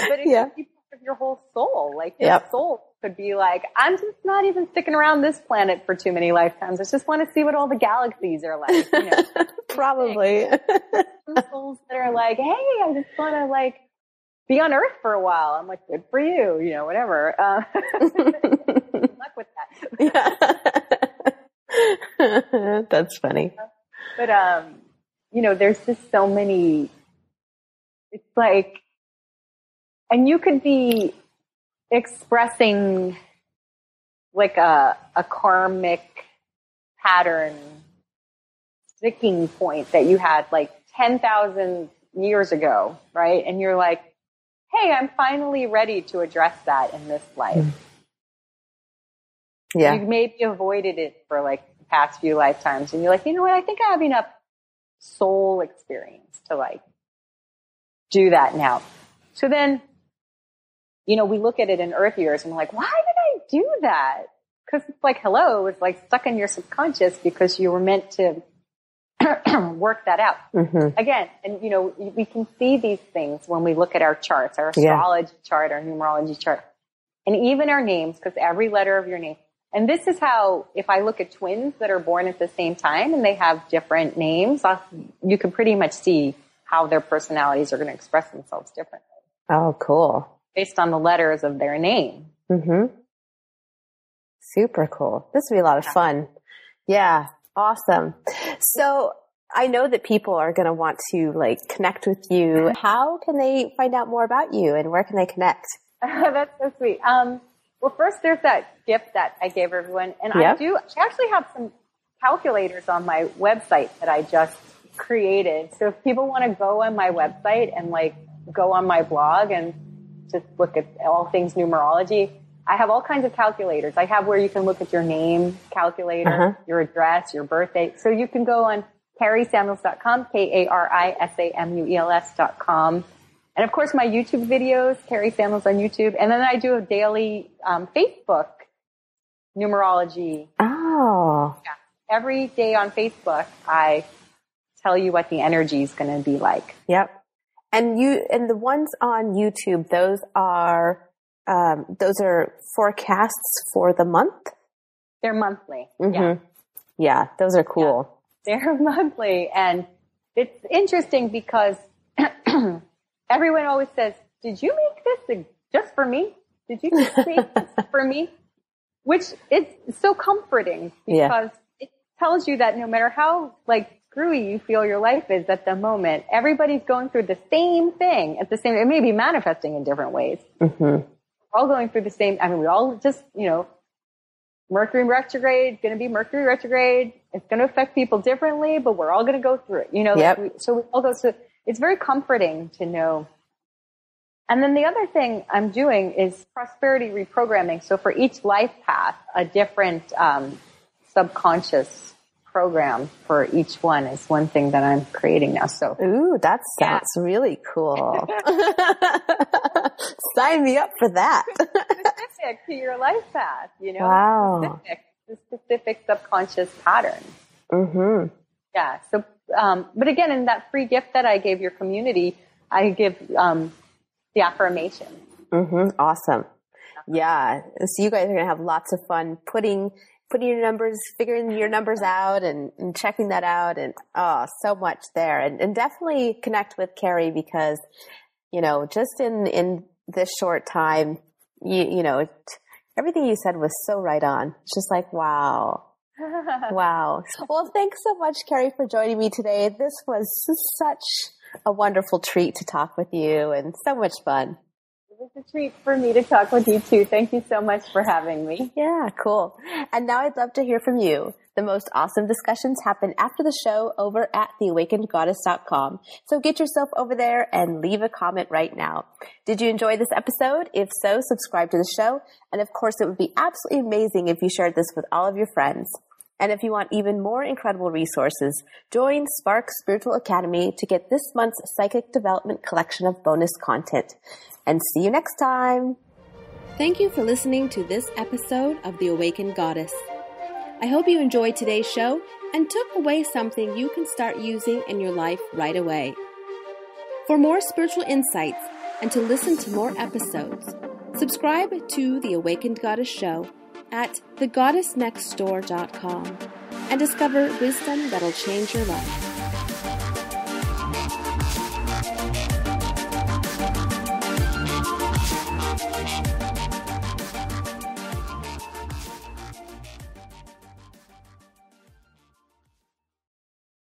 But it could be part of your whole soul. Like your soul could be like, I'm just not even sticking around this planet for too many lifetimes. I just want to see what all the galaxies are like. Probably. Some souls that are like, hey, I just want to like be on Earth for a while. I'm like, good for you, whatever. Good luck with that. Yeah. That's funny. But, there's just so many, it's like, and you could be expressing like a karmic pattern sticking point that you had like 10,000 years ago, right? And you're like, hey, I'm finally ready to address that in this life. Yeah. You maybe avoided it for like the past few lifetimes and you're like, you know what? I think I have enough soul experience to like do that now. So then, we look at it in Earth years and we're like, why did I do that? Because it's like, hello, it's like stuck in your subconscious because you were meant to work that out. Mm-hmm. Again, and we can see these things when we look at our charts, our astrology chart, our numerology chart, and even our names, because every letter of your name. And this is how, if I look at twins that are born at the same time and they have different names, you can pretty much see how their personalities are going to express themselves differently. Oh, cool. Based on the letters of their name. Mm-hmm. Super cool. This would be a lot of fun. Yeah. Awesome. So I know that people are going to want to like connect with you. How can they find out more about you and where can they connect? That's so sweet. Well, first there's that gift that I gave everyone. And I actually have some calculators on my website that I just created. So if people want to go on my website and like go on my blog and just look at all things numerology, I have all kinds of calculators. I have where you can look at your name calculator, your address, your birthday. So you can go on KariSamuels.com, KariSamuels.com. And of course my YouTube videos, Kari Samuels on YouTube. And then I do a daily Facebook numerology. Oh. Yeah. Every day on Facebook, I tell you what the energy is going to be like. Yep. And the ones on YouTube, those are forecasts for the month? They're monthly. Mm-hmm. Yeah. Yeah, those are cool. Yeah, they're monthly. And it's interesting because everyone always says, did you make this just for me? Did you make this for me? Which is so comforting because it tells you that no matter how like screwy you feel your life is at the moment, everybody's going through the same thing at the same, it may be manifesting in different ways. Mm-hmm. We're all going through the same, we all just, Mercury retrograde, going to be Mercury retrograde. It's going to affect people differently, but we're all going to go through it, so we all go through it. It's very comforting to know. And then the other thing I'm doing is prosperity reprogramming. So for each life path, a different subconscious program for each one is one thing that I'm creating now. So, ooh, that sounds really cool. Sign me up for that. Specific to your life path, Wow. Specific subconscious pattern. Mm-hmm. Yeah. So, but again, in that free gift that I gave your community, I give the affirmation. Mm-hmm. Awesome. Yeah. So you guys are going to have lots of fun putting your numbers, figuring your numbers out and checking that out. And, so much there. And definitely connect with Kari because, just in this short time, everything you said was so right on. It's just like, wow. Wow. Well, thanks so much, Kari, for joining me today. This was such a wonderful treat to talk with you and so much fun. It was a treat for me to talk with you too. Thank you so much for having me. Yeah, cool. And now I'd love to hear from you. The most awesome discussions happen after the show over at theawakenedgoddess.com. So get yourself over there and leave a comment right now. Did you enjoy this episode? If so, subscribe to the show. And of course, it would be absolutely amazing if you shared this with all of your friends. And if you want even more incredible resources, join Spark Spiritual Academy to get this month's Psychic Development collection of bonus content. And see you next time. Thank you for listening to this episode of The Awakened Goddess. I hope you enjoyed today's show and took away something you can start using in your life right away. For more spiritual insights and to listen to more episodes, subscribe to The Awakened Goddess Show at thegoddessnextdoor.com and discover wisdom that'll change your life.